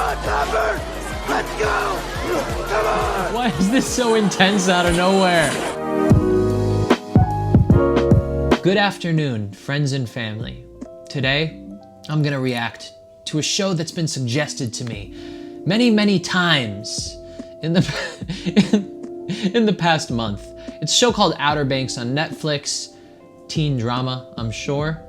on, Topper! Let's go! Come on! Why is this so intense out of nowhere? Good afternoon, friends and family. Today, I'm gonna react to a show that's been suggested to me many times in the past month. It's a show called Outer Banks on Netflix. Teen drama, I'm sure.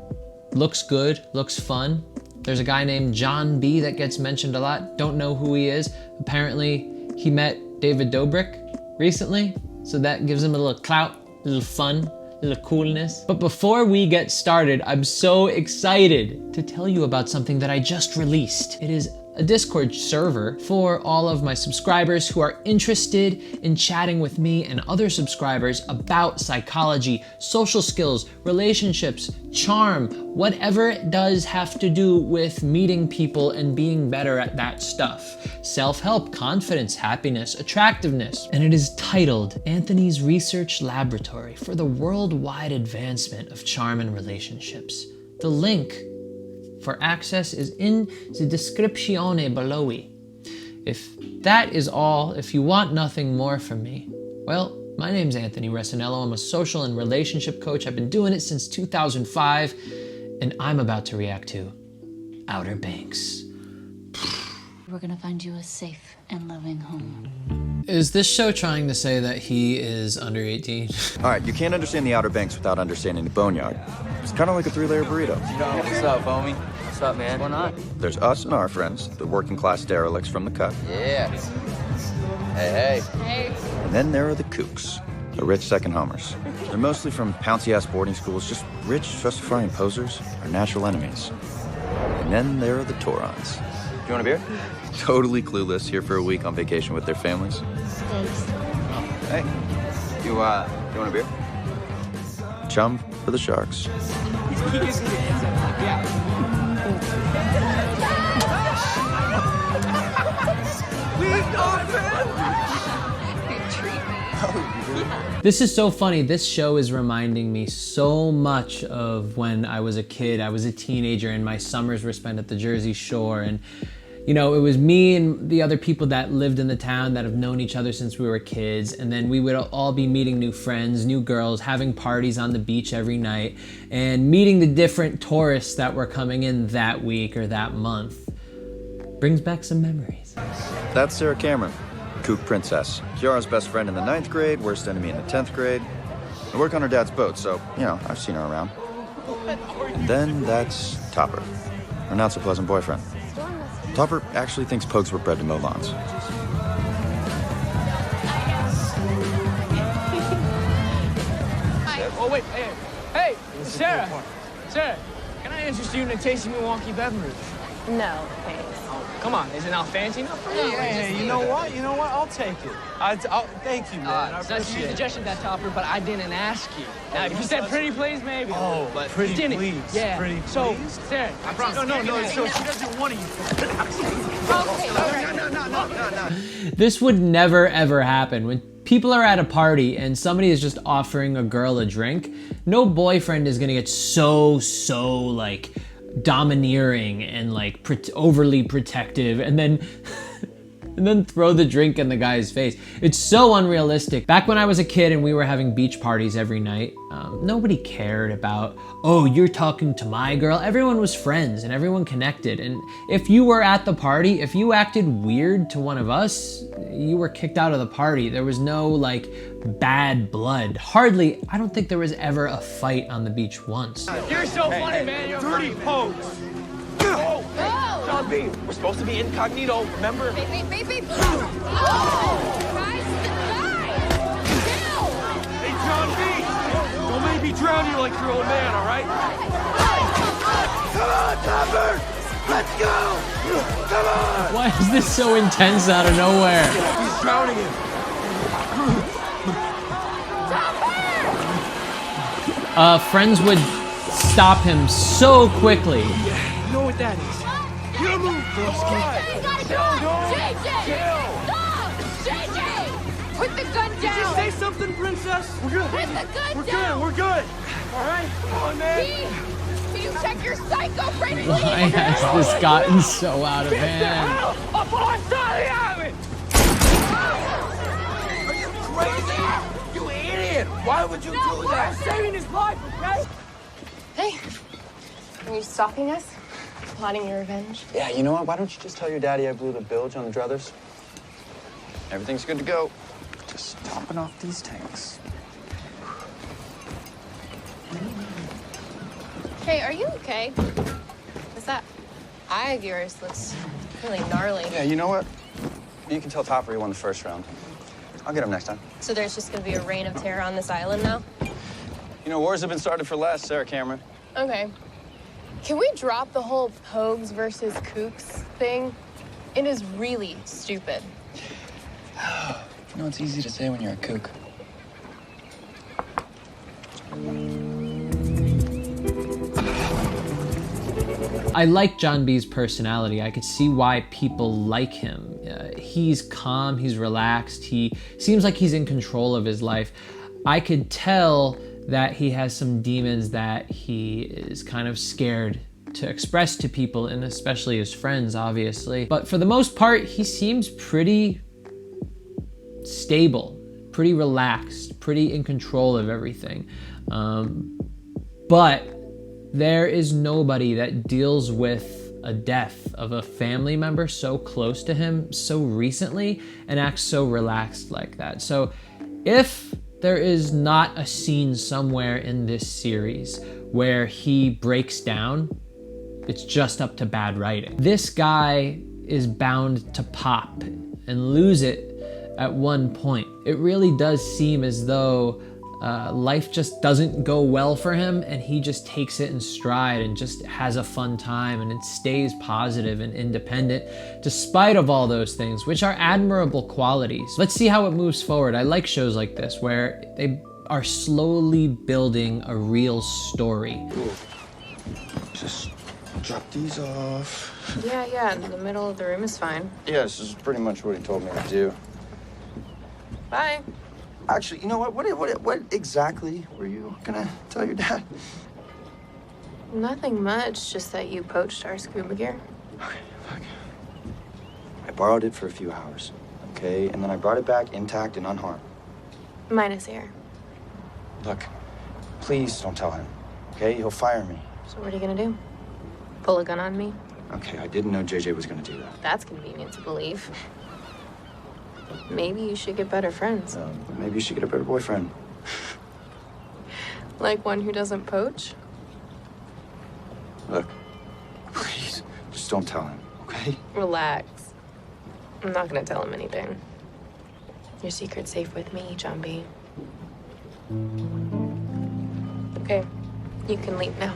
Looks good, looks fun. There's a guy named John B that gets mentioned a lot. Don't know who he is. Apparently, he met David Dobrik recently, so that gives him a little clout, a little fun, a little coolness. But before we get started, I'm so excited to tell you about something that I just released. It is a Discord server for all of my subscribers who are interested in chatting with me and other subscribers about psychology, social skills, relationships, charm, whatever it does have to do with meeting people and being better at that stuff. Self-help, confidence, happiness, attractiveness. And it is titled Anthony's Research Laboratory for the Worldwide Advancement of Charm and Relationships. The link for access is in the descriptione below. If that is all, if you want nothing more from me, well, my name's Anthony Resinello. I'm a social and relationship coach. I've been doing it since 2005, and I'm about to react to Outer Banks. We're gonna find you a safe and loving home. Is this show trying to say that he is under 18? All right, you can't understand the Outer Banks without understanding the Boneyard. It's kind of like a 3-layer burrito. What's up, homie? What's up, man? What's going on? There's us and our friends, the working class derelicts from the cut. Yeah. Hey. And then there are the kooks, the rich second homers. They're mostly from pouncy-ass boarding schools, just rich, justifying posers, our natural enemies. And then there are the Taurons. Do you want a beer? Totally clueless, here for a week on vacation with their families. Thanks. Hey. You want a beer? Chum for the sharks. This is so funny. This show is reminding me so much of when I was a kid. I was a teenager and my summers were spent at the Jersey Shore, and you know, it was me and the other people that lived in the town that have known each other since we were kids, and then we would all be meeting new friends, new girls, having parties on the beach every night, and meeting the different tourists that were coming in that week or that month. Brings back some memories. That's Sarah Cameron, kook princess. Kiara's best friend in the 9th grade, worst enemy in the 10th grade. I work on her dad's boat, so, you know, I've seen her around. And then that's Topper, her not so pleasant boyfriend. Topper actually thinks pugs were bred to mow lawns. Oh, wait, hey, Sarah, can I interest you in a tasty Milwaukee beverage? No, thanks. Oh, come on, is it not fancy enough for you? Hey, you know what? I'll take it. Thank you, man. I So you appreciate it. suggested that, Topper, but I didn't ask you. Now, if you said pretty please, maybe. Oh, but pretty you didn't. please. Yeah. Pretty so, please? Sarah, I promise. No, so she doesn't want to you. This would never ever happen. When people are at a party and somebody is just offering a girl a drink, no boyfriend is gonna get so like domineering and like overly protective and then and then throw the drink in the guy's face. It's so unrealistic. Back when I was a kid and we were having beach parties every night, nobody cared about, oh, you're talking to my girl. Everyone was friends and everyone connected. And if you were at the party, if you acted weird to one of us, you were kicked out of the party. There was no like bad blood. Hardly, I don't think there was ever a fight on the beach once. you're so funny, man. You're Dirty pokes. John B, we're supposed to be incognito, remember? Beep. Oh! Christ, the guy! Hey, John B, don't make me drown you like your old man, all right? Come on, Topper! Let's go! Come on! Why is this so intense out of nowhere? He's drowning him. Friends would stop him so quickly. You know what that is? You don't move, You gotta go! JJ! Stop! JJ! Put the gun Did you down! say something, princess? We're good. Put the gun We're down! good. We're good. All right? Come on, man. Can you check your psycho brain? Why has this gotten so out of hand? Up boy, start the army! Are you crazy? You idiot! Why would you do I'm that? saving his life, okay? Hey, are you stalking us? Plotting your revenge? Yeah, you know what? Why don't you just tell your daddy I blew the bilge on the druthers? Everything's good to go. Just topping off these tanks. Hey, are you okay? What's that eye of yours looks really gnarly. Yeah, you know what? You can tell Topper he won the first round. I'll get him next time. So there's just gonna be a reign of terror on this island now? You know, wars have been started for less, Sarah Cameron. Okay. Can we drop the whole Pogues versus Kooks thing? It is really stupid. You know, it's easy to say when you're a kook. I like John B's personality. I could see why people like him. He's calm, he's relaxed, he seems like he's in control of his life. I could tell that he has some demons that he is kind of scared to express to people, and especially his friends, obviously. But for the most part, he seems pretty stable, pretty relaxed, pretty in control of everything. But there is nobody that deals with a death of a family member so close to him so recently and acts so relaxed like that. So if there is not a scene somewhere in this series where he breaks down, it's just up to bad writing. This guy is bound to pop and lose it at one point. It really does seem as though life just doesn't go well for him, and he just takes it in stride and just has a fun time, and it stays positive and independent despite of all those things, which are admirable qualities. Let's see how it moves forward. I like shows like this where they are slowly building a real story. Cool. Just drop these off. Yeah, in the middle of the room is fine. Yeah, this is pretty much what he told me to do. Bye. Actually, you know what? What exactly were you gonna tell your dad? Nothing much, just that you poached our scuba gear. Okay, look. I borrowed it for a few hours, okay? And then I brought it back intact and unharmed. Minus air. Look, please don't tell him, okay? He'll fire me. So what are you gonna do? Pull a gun on me? Okay, I didn't know JJ was gonna do that. That's convenient to believe. Maybe you should get better friends. Maybe you should get a better boyfriend. Like one who doesn't poach? Look, please, just don't tell him, okay? Relax. I'm not gonna tell him anything. Your secret's safe with me, John B. Okay, you can leave now.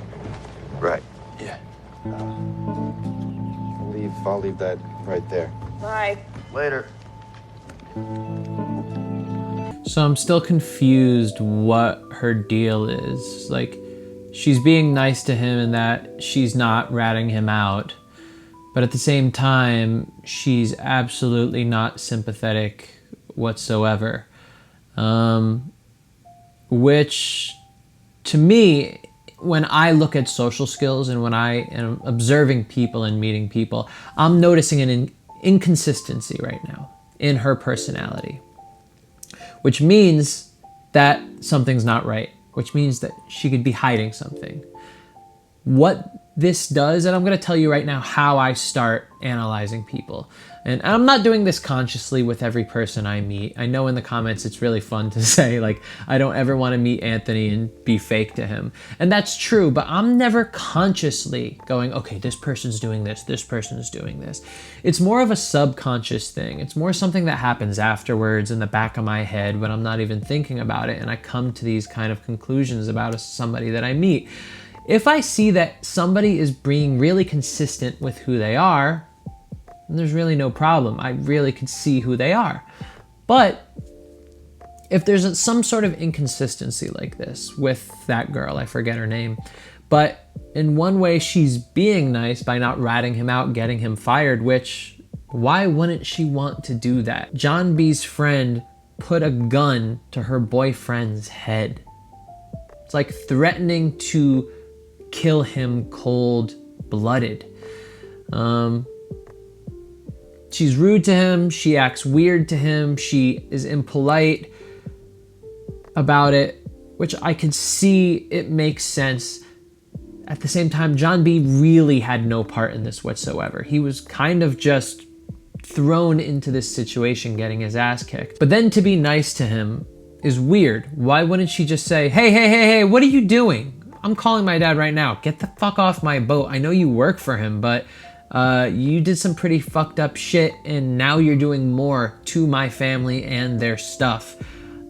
Right, yeah. I'll leave that right there. Bye. Later. So I'm still confused what her deal is. Like, she's being nice to him in that she's not ratting him out, but at the same time, she's absolutely not sympathetic whatsoever. Which, to me, when I look at social skills and when I am observing people and meeting people, I'm noticing an inconsistency right now in her personality, which means that something's not right, which means that she could be hiding something. What this does, and I'm gonna tell you right now how I start analyzing people. And I'm not doing this consciously with every person I meet. I know in the comments it's really fun to say, like, I don't ever wanna meet Anthony and be fake to him. And that's true, but I'm never consciously going, okay, this person's doing this person's doing this. It's more of a subconscious thing. It's more something that happens afterwards in the back of my head when I'm not even thinking about it, and I come to these kind of conclusions about somebody that I meet. If I see that somebody is being really consistent with who they are, then there's really no problem. I really could see who they are. But if there's some sort of inconsistency like this with that girl, I forget her name, but in one way she's being nice by not ratting him out, getting him fired, which, why wouldn't she want to do that? John B's friend put a gun to her boyfriend's head. It's like threatening to kill him cold-blooded. She's rude to him. She acts weird to him. She is impolite about it, which I could see it makes sense. At the same time, John B really had no part in this whatsoever. He was kind of just thrown into this situation getting his ass kicked. But then to be nice to him is weird. Why wouldn't she just say, hey, what are you doing? I'm calling my dad right now. Get the fuck off my boat. I know you work for him, but you did some pretty fucked up shit and now you're doing more to my family and their stuff.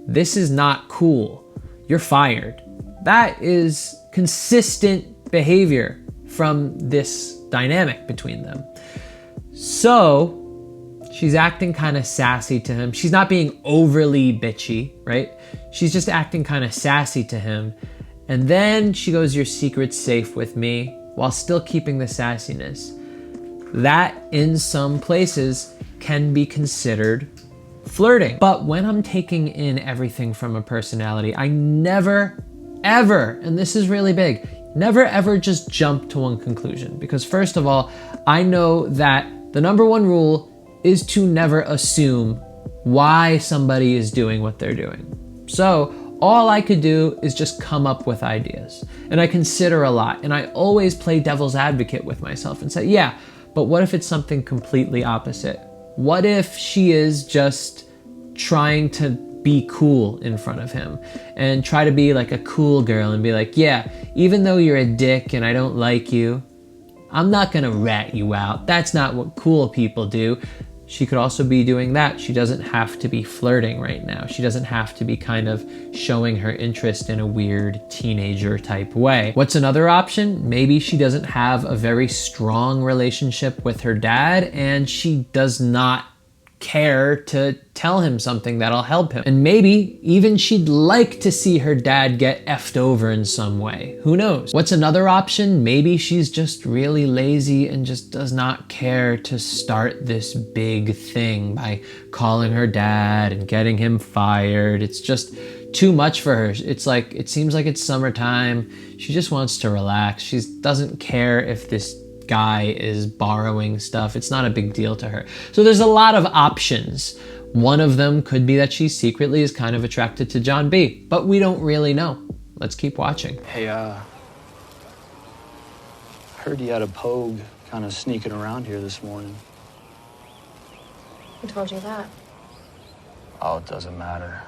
This is not cool. You're fired. That is consistent behavior from this dynamic between them. So she's acting kind of sassy to him. She's not being overly bitchy, right? She's just acting kind of sassy to him. And then she goes, your secret's safe with me, while still keeping the sassiness. That, in some places, can be considered flirting. But when I'm taking in everything from a personality, I never, ever, and this is really big, never ever just jump to one conclusion. Because first of all, I know that the number one rule is to never assume why somebody is doing what they're doing. So all I could do is just come up with ideas. And I consider a lot. And I always play devil's advocate with myself and say, yeah, but what if it's something completely opposite? What if she is just trying to be cool in front of him and try to be like a cool girl and be like, yeah, even though you're a dick and I don't like you, I'm not gonna rat you out. That's not what cool people do. She could also be doing that. She doesn't have to be flirting right now. She doesn't have to be kind of showing her interest in a weird teenager type way. What's another option? Maybe she doesn't have a very strong relationship with her dad and she does not care to tell him something that'll help him. And maybe even she'd like to see her dad get effed over in some way. Who knows? What's another option? Maybe she's just really lazy and just does not care to start this big thing by calling her dad and getting him fired. It's just too much for her. It's like, it seems like it's summertime. She just wants to relax. She doesn't care if this guy is borrowing stuff. It's not a big deal to her. So there's a lot of options. One of them could be that she secretly is kind of attracted to John B, but we don't really know. Let's keep watching. Hey, heard you had a pogue kind of sneaking around here this morning. Who told you that? Oh, it doesn't matter.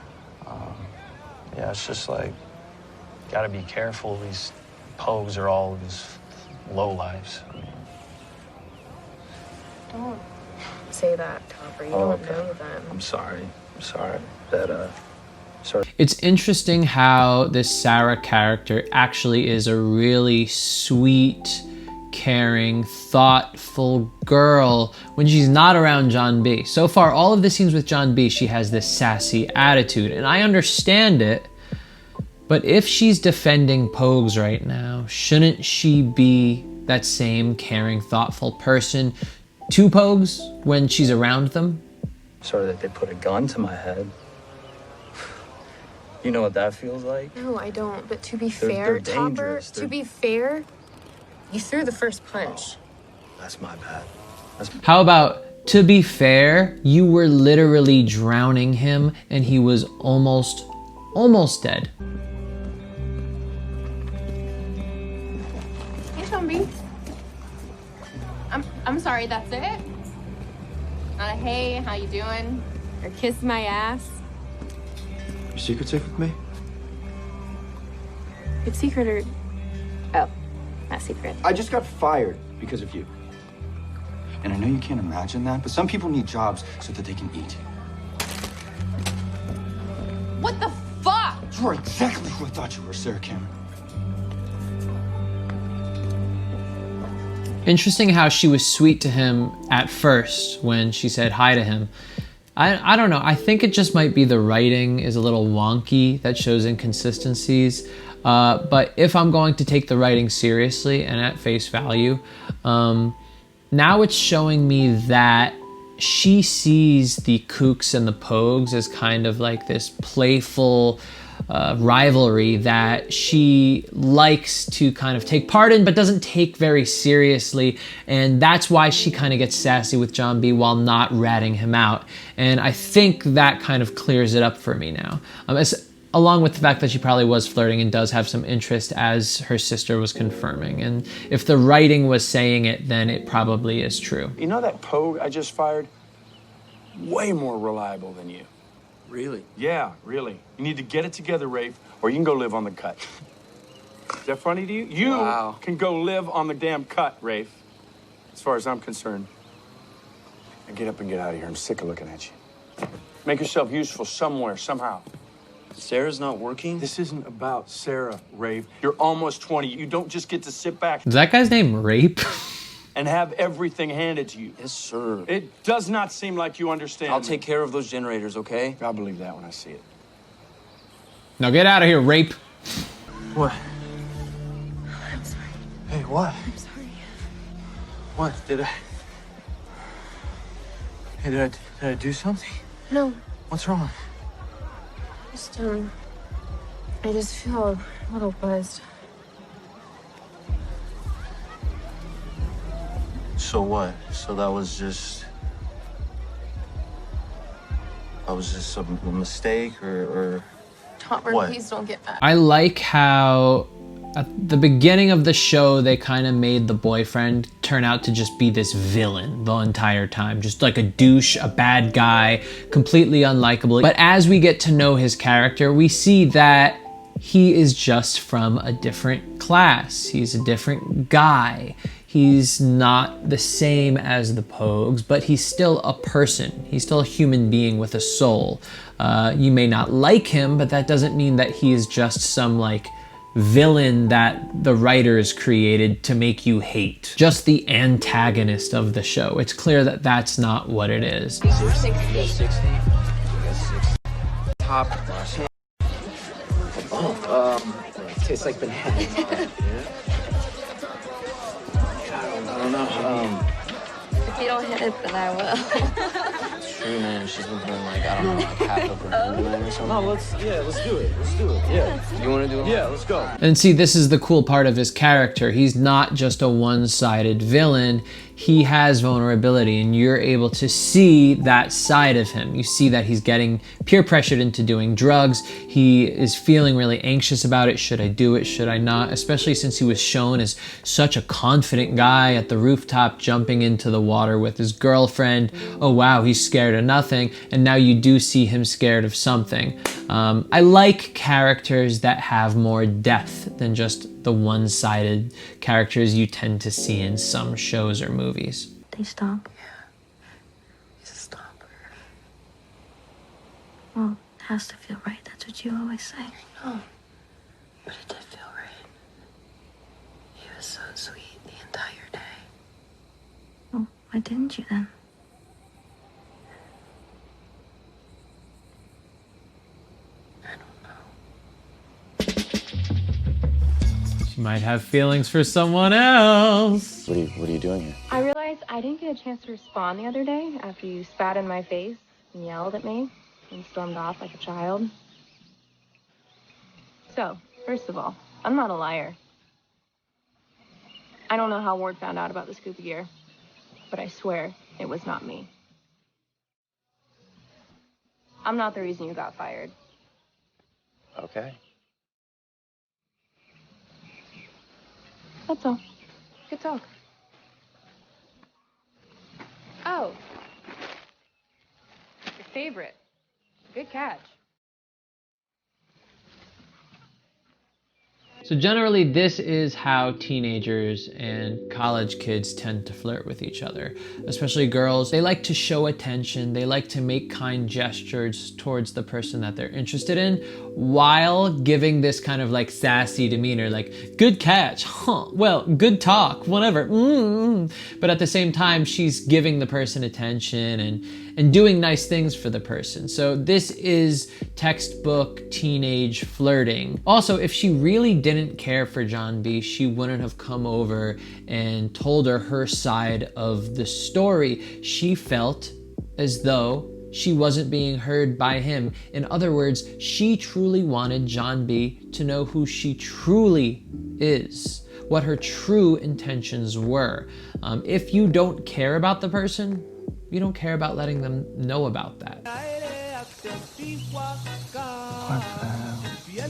Yeah, it's just like, gotta be careful. These pogues are all these lowlifes. Don't say that, Topper. You don't know them. I'm sorry. That, sorry. It's interesting how this Sarah character actually is a really sweet, caring, thoughtful girl when she's not around John B. So far, all of the scenes with John B, she has this sassy attitude, and I understand it, but if she's defending pogues right now, shouldn't she be that same caring, thoughtful person to pogues when she's around them? Sorry that they put a gun to my head. You know what that feels like? No, I don't. But to be They're fair, Topper, dangerous. to be fair, you threw the first punch. That's my bad. How about, to be fair, you were literally drowning him and he was almost dead. Hey, Tomby. I'm sorry, that's it? Not a hey, how you doing? Or kiss my ass? Your secret safe with me? It's secret or... Oh, not secret. I just got fired because of you. And I know you can't imagine that, but some people need jobs so that they can eat. What the fuck? You are exactly who I thought you were, Sarah Cameron. Interesting how she was sweet to him at first when she said hi to him. I don't know, I think it just might be the writing is a little wonky that shows inconsistencies. But if I'm going to take the writing seriously and at face value, now it's showing me that she sees the kooks and the pogues as kind of like this playful, rivalry that she likes to kind of take part in, but doesn't take very seriously. And that's why she kind of gets sassy with John B while not ratting him out. And I think that kind of clears it up for me now. Along with the fact that she probably was flirting and does have some interest, as her sister was confirming. And if the writing was saying it, then it probably is true. You know that pogue I just fired? Way more reliable than you. Really? Yeah, really. You need to get it together, Rafe, or you can go live on the cut. Is that funny to you? You can go live on the damn cut, Rafe. As far as I'm concerned. Now get up and get out of here. I'm sick of looking at you. Make yourself useful somewhere, somehow. Sarah's not working? This isn't about Sarah, Rafe. You're almost 20. You don't just get to sit back Is that guy's name Rape? and have everything handed to you. Yes, sir. It does not seem like you understand. I'll take care of those generators, okay? I'll believe that when I see it. Now get out of here, Rape. What? I'm sorry. Hey, what? I'm sorry. What? Hey, did I do something? No, What's wrong? just, I just feel a little buzzed. So what? So that was just a mistake or Topper, What? please don't get mad. I like how at the beginning of the show, they kind of made the boyfriend turn out to just be this villain the entire time. Just like a douche, a bad guy, completely unlikable. But as we get to know his character, we see that he is just from a different class. He's a different guy. He's not the same as the Pogues, but he's still a person. He's still a human being with a soul. You may not like him, but that doesn't mean that he is just some like villain that the writers created to make you hate. Just the antagonist of the show. It's clear that that's not what it is. 60. Top 10. Tastes like banana. I don't know. If you don't hit it, then I will. It's true, man. She's been putting like, I don't know, like half of her hand in there or something. No, let's do it. Let's do it. Yeah. You want to do it? Yeah, let's go. And see, this is the cool part of his character. He's not just a one-sided villain. He has vulnerability, and you're able to see that side of him. You see that he's getting peer pressured into doing drugs. He is feeling really anxious about it. Should I do it? Should I not? Especially since he was shown as such a confident guy at the rooftop jumping into the water with his girlfriend. Oh wow, he's scared of nothing. And now you do see him scared of something. I like characters that have more depth than just the one-sided characters you tend to see in some shows or movies. They stop. He's a stopper. Well, it has to feel right. That's what you always say. No. But it did feel right. He was so sweet the entire day. Well, why didn't you then? She might have feelings for someone else. What are you doing here? I realized I didn't get a chance to respond the other day after you spat in my face and yelled at me and stormed off like a child. So, first of all, I'm not a liar. I don't know how Ward found out about the scuba gear, but I swear it was not me. I'm not the reason you got fired. Okay. That's all. Good talk. Oh. Your favorite. Good catch. So generally, this is how teenagers and college kids tend to flirt with each other, especially girls. They like to show attention. They like to make kind gestures towards the person that they're interested in while giving this kind of like sassy demeanor, like, good catch, huh, well, good talk, whatever. But at the same time, she's giving the person attention and doing nice things for the person. So this is textbook teenage flirting. Also, if she really didn't care for John B, she wouldn't have come over and told her side of the story. She felt as though she wasn't being heard by him. In other words, she truly wanted John B to know who she truly is, what her true intentions were. If you don't care about the person, you don't care about letting them know about that.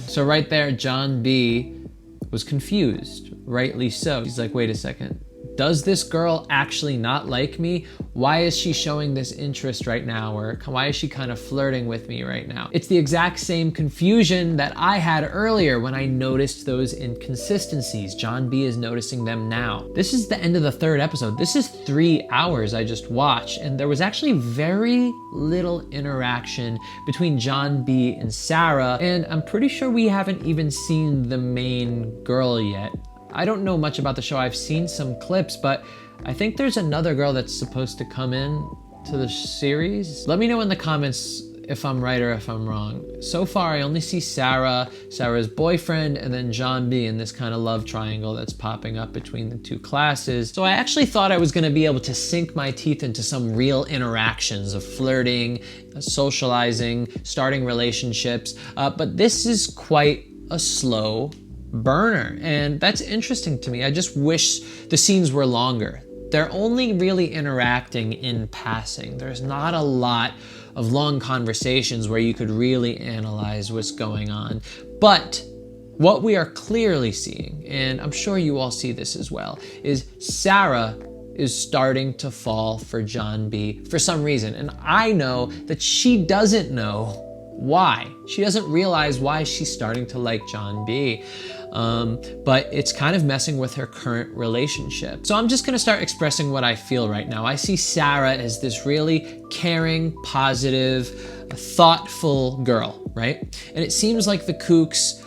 So right there, John B was confused, rightly so. He's like, wait a second. Does this girl actually not like me? Why is she showing this interest right now? Or why is she kind of flirting with me right now? It's the exact same confusion that I had earlier when I noticed those inconsistencies. John B is noticing them now. This is the end of the third episode. This is 3 hours I just watched, and there was actually very little interaction between John B and Sarah, and I'm pretty sure we haven't even seen the main girl yet. I don't know much about the show. I've seen some clips, but I think there's another girl that's supposed to come in to the series. Let me know in the comments if I'm right or if I'm wrong. So far, I only see Sarah, Sarah's boyfriend, and then John B in this kind of love triangle that's popping up between the two classes. So I actually thought I was gonna be able to sink my teeth into some real interactions of flirting, socializing, starting relationships, but this is quite a slow burner, and that's interesting to me. I just wish the scenes were longer. They're only really interacting in passing. There's not a lot of long conversations where you could really analyze what's going on. But what we are clearly seeing, and I'm sure you all see this as well, is Sarah is starting to fall for John B for some reason. And I know that she doesn't know why. She doesn't realize why she's starting to like John B. But it's kind of messing with her current relationship. So I'm just gonna start expressing what I feel right now. I see Sarah as this really caring, positive, thoughtful girl, right? And it seems like the Kooks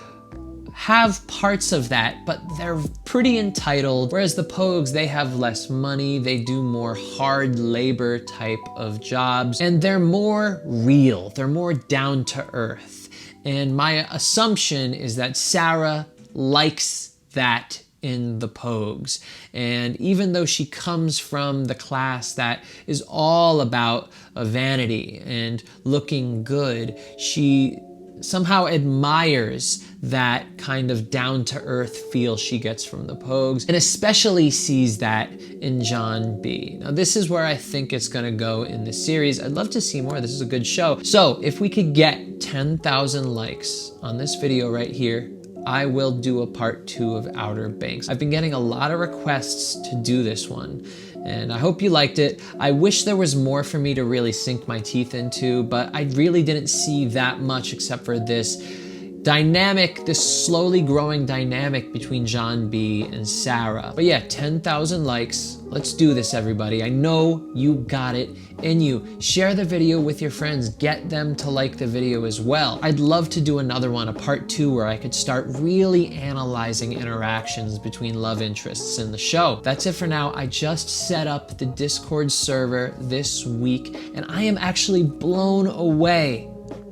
have parts of that, but they're pretty entitled, whereas the Pogues, they have less money, they do more hard labor type of jobs, and they're more real, they're more down to earth. And my assumption is that Sarah likes that in the Pogues. And even though she comes from the class that is all about vanity and looking good, she somehow admires that kind of down-to-earth feel she gets from the Pogues, and especially sees that in John B. Now, this is where I think it's gonna go in the series. I'd love to see more. This is a good show. So if we could get 10,000 likes on this video right here, I will do a part 2 of Outer Banks. I've been getting a lot of requests to do this one, and I hope you liked it. I wish there was more for me to really sink my teeth into, but I really didn't see that much except for this dynamic, this slowly growing dynamic between John B and Sarah. But yeah, 10,000 likes. Let's do this, everybody. I know you got it in you. Share the video with your friends. Get them to like the video as well. I'd love to do another one, a part 2, where I could start really analyzing interactions between love interests in the show. That's it for now. I just set up the Discord server this week, and I am actually blown away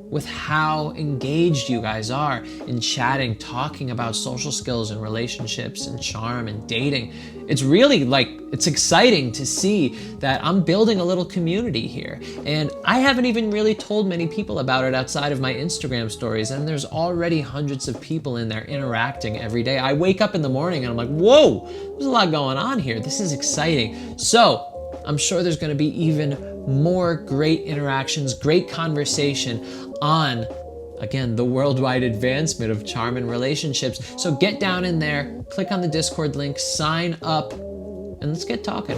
with how engaged you guys are in chatting, talking about social skills and relationships and charm and dating. It's really it's exciting to see that I'm building a little community here. And I haven't even really told many people about it outside of my Instagram stories, and there's already hundreds of people in there interacting every day. I wake up in the morning and I'm like, whoa, there's a lot going on here. This is exciting. So I'm sure there's gonna be even more great interactions, great conversation on, again, the worldwide advancement of charm and relationships. So get down in there, click on the Discord link, sign up, and let's get talking.